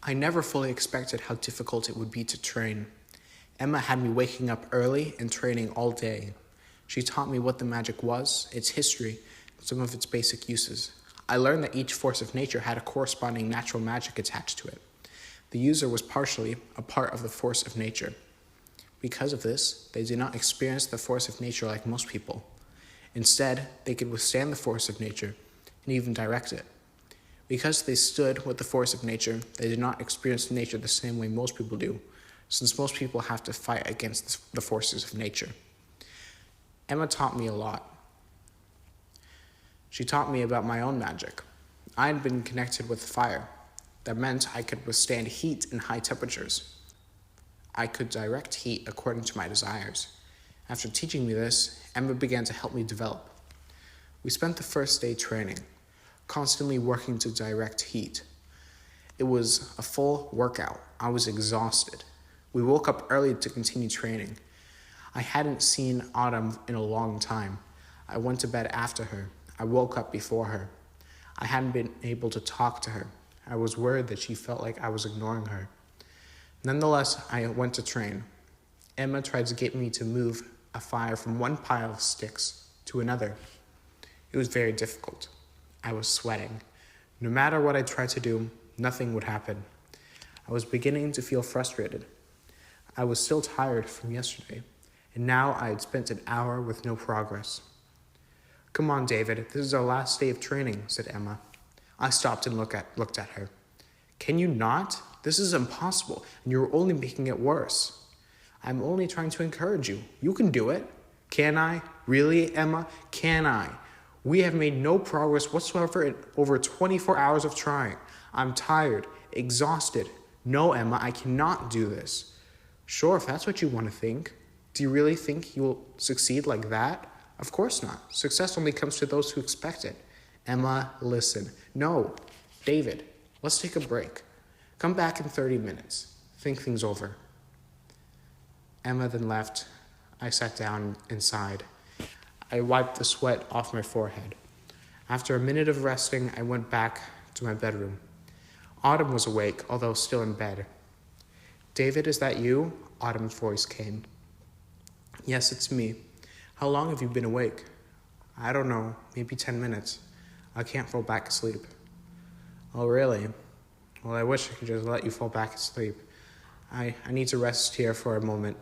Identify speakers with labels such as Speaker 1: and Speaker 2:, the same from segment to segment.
Speaker 1: I never fully expected how difficult it would be to train. Emma had me waking up early and training all day. She taught me what the magic was, its history, and some of its basic uses. I learned that each force of nature had a corresponding natural magic attached to it. The user was partially a part of the force of nature. Because of this, they did not experience the force of nature like most people. Instead, they could withstand the force of nature and even direct it. Because they stood with the force of nature, they did not experience nature the same way most people do, since most people have to fight against the forces of nature. Emma taught me a lot. She taught me about my own magic. I had been connected with fire. That meant I could withstand heat and high temperatures. I could direct heat according to my desires. After teaching me this, Emma began to help me develop. We spent the first day training, constantly working to direct heat. It was a full workout. I was exhausted. We woke up early to continue training. I hadn't seen Autumn in a long time. I went to bed after her. I woke up before her. I hadn't been able to talk to her. I was worried that she felt like I was ignoring her. Nonetheless, I went to train. Emma tried to get me to move a fire from one pile of sticks to another. It was very difficult. I was sweating. No matter what I tried to do, nothing would happen. I was beginning to feel frustrated. I was still tired from yesterday, and now I had spent an hour with no progress. "Come on, David, this is our last day of training," said Emma. I stopped and looked at her. "Can you not? This is impossible, and you're only making it worse." "I'm only trying to encourage you. You can do it." "Can I? Really, Emma? Can I? We have made no progress whatsoever in over 24 hours of trying. I'm tired, exhausted. No, Emma, I cannot do this." "Sure, if that's what you want to think. Do you really think you'll succeed like that?" "Of course not. Success only comes to those who expect it." "Emma, listen." "No. David, let's take a break. Come back in 30 minutes. Think things over." Emma then left. I sat down and sighed. I wiped the sweat off my forehead. After a minute of resting, I went back to my bedroom. Autumn was awake, although still in bed. "David, is that you?" Autumn's voice came. "Yes, it's me. How long have you been awake?" "I don't know, maybe 10 minutes. I can't fall back asleep." "Oh, really? Well, I wish I could just let you fall back asleep. I need to rest here for a moment.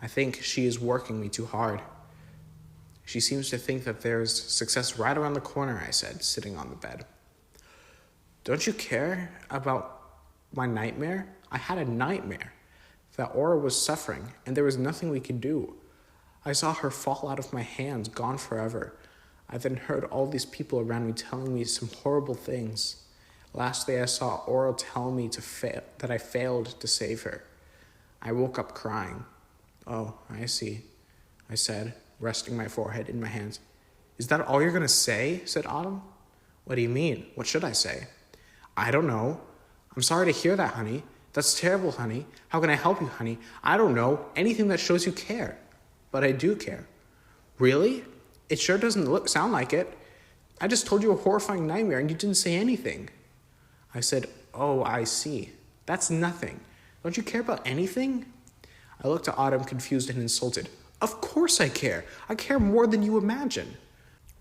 Speaker 1: I think she is working me too hard." "She seems to think that there's success right around the corner," I said, sitting on the bed. "Don't you care about my nightmare?" "I had a nightmare that Aura was suffering, and there was nothing we could do. I saw her fall out of my hands, gone forever. I then heard all these people around me telling me some horrible things. Lastly, I saw Aura tell me that I failed to save her. I woke up crying." "Oh, I see," I said, resting my forehead in my hands. "Is that all you're going to say?" said Autumn. "What do you mean? What should I say?" "I don't know. I'm sorry to hear that, honey. That's terrible, honey. How can I help you, honey? I don't know. Anything that shows you care." "But I do care." "Really? It sure doesn't sound like it. I just told you a horrifying nightmare and you didn't say anything." I said, "Oh, I see. That's nothing. Don't you care about anything?" I looked at Autumn, confused and insulted. "Of course I care. I care more than you imagine."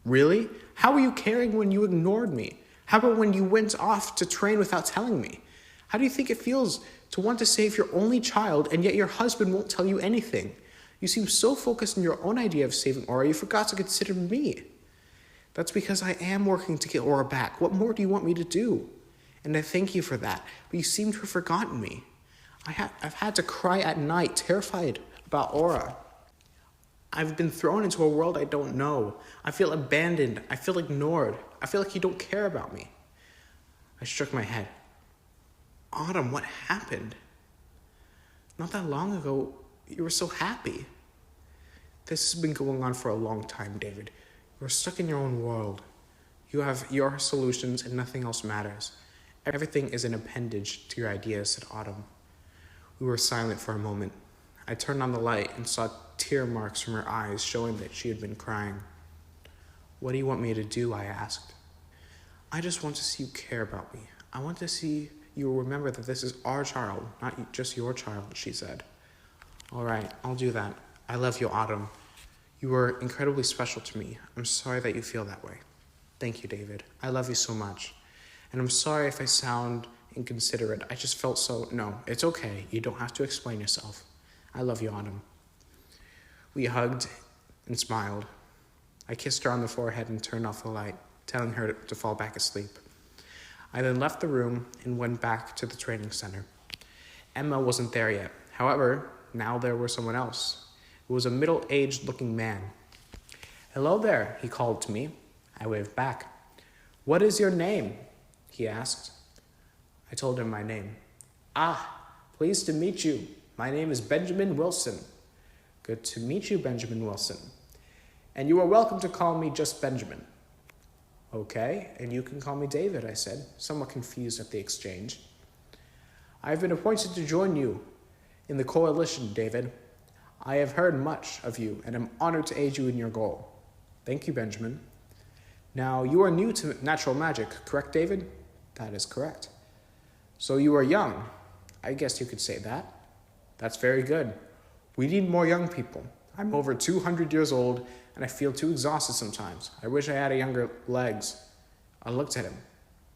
Speaker 1: "Really? How are you caring when you ignored me? How about when you went off to train without telling me? How do you think it feels to want to save your only child and yet your husband won't tell you anything? You seem so focused on your own idea of saving Aura, you forgot to consider me." "That's because I am working to get Aura back. What more do you want me to do?" "And I thank you for that, but you seem to have forgotten me. I've had to cry at night, terrified about Aura. I've been thrown into a world I don't know. I feel abandoned. I feel ignored. I feel like you don't care about me." I shook my head. "Autumn, what happened? Not that long ago, you were so happy." "This has been going on for a long time, David. You're stuck in your own world. You have your solutions and nothing else matters. Everything is an appendage to your ideas," said Autumn. We were silent for a moment. I turned on the light and saw tear marks from her eyes showing that she had been crying. "What do you want me to do?" I asked. "I just want to see you care about me. I want to see you remember that this is our child, not just your child, she said. All right, I'll do that. I love you, Autumn. You were incredibly special to me. I'm sorry that you feel that way. Thank you, David. I love you so much. And I'm sorry if I sound inconsiderate. I just felt so... No, it's okay. You don't have to explain yourself. I love you, Autumn. We hugged and smiled. I kissed her on the forehead and turned off the light, telling her to fall back asleep. I then left the room and went back to the training center. Emma wasn't there yet. However, now there was someone else. It was a middle-aged looking man. Hello there, he called to me. I waved back. What is your name? He asked. I told him my name. Ah, pleased to meet you. My name is Benjamin Wilson. Good to meet you, Benjamin Wilson. And you are welcome to call me just Benjamin. Okay, and you can call me David, I said, somewhat confused at the exchange. I've been appointed to join you in the coalition, David. I have heard much of you and am honored to aid you in your goal. Thank you, Benjamin. Now, you are new to natural magic, correct, David? That is correct. So you are young. I guess you could say that. That's very good. We need more young people. I'm over 200 years old, and I feel too exhausted sometimes. I wish I had younger legs. I looked at him.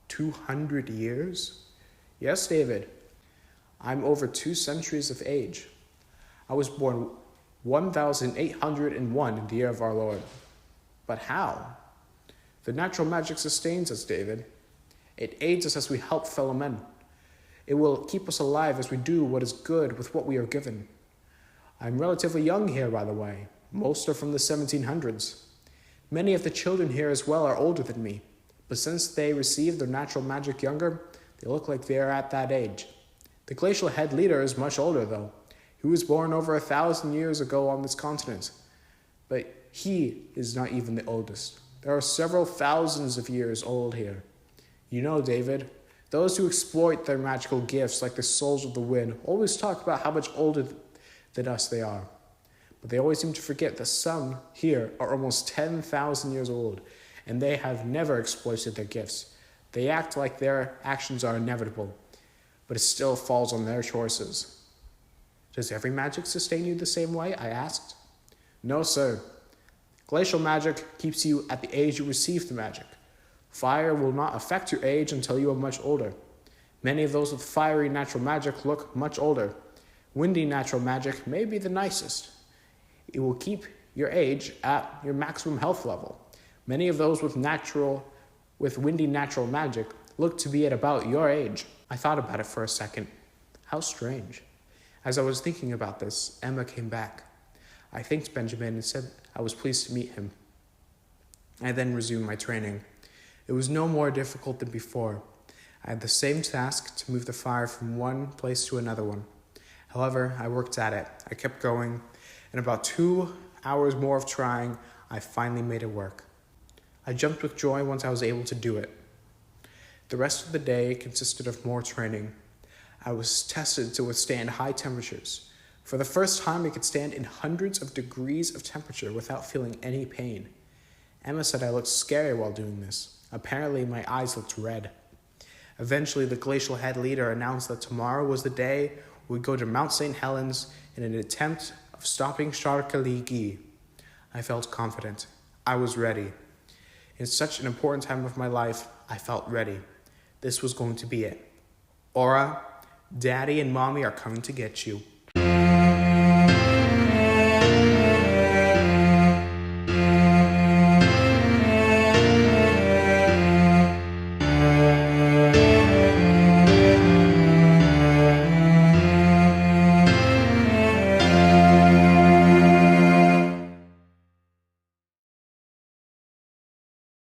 Speaker 1: 200 years? Yes, David. I'm over 2 centuries of age. I was born 1801 in the year of our Lord. But how? The natural magic sustains us, David. It aids us as we help fellow men. It will keep us alive as we do what is good with what we are given. I'm relatively young here, by the way. Most are from the 1700s. Many of the children here as well are older than me, but since they received their natural magic younger, they look like they are at that age. The glacial head leader is much older, though. He was born over 1,000 years ago on this continent, but he is not even the oldest. There are several thousands of years old here. You know, David, those who exploit their magical gifts like the souls of the wind always talk about how much older than us they are. But they always seem to forget that some here are almost 10,000 years old, and they have never exploited their gifts. They act like their actions are inevitable, but it still falls on their choices. Does every magic sustain you the same way? I asked. No, sir. Glacial magic keeps you at the age you receive the magic. Fire will not affect your age until you are much older. Many of those with fiery natural magic look much older. Windy natural magic may be the nicest. It will keep your age at your maximum health level. Many of those with windy natural magic look to be at about your age. I thought about it for a second. How strange. As I was thinking about this, Emma came back. I thanked Benjamin and said I was pleased to meet him. I then resumed my training. It was no more difficult than before. I had the same task to move the fire from one place to another one. However, I worked at it. I kept going. In about 2 hours more of trying, I finally made it work. I jumped with joy once I was able to do it. The rest of the day consisted of more training. I was tested to withstand high temperatures. For the first time, I could stand in hundreds of degrees of temperature without feeling any pain. Emma said I looked scary while doing this. Apparently, my eyes looked red. Eventually, the glacial head leader announced that tomorrow was the day we'd go to Mount St. Helens in an attempt of stopping Shar-Kali-Gi. I felt confident. I was ready. In such an important time of my life, I felt ready. This was going to be it. Aura, Daddy and Mommy are coming to get you.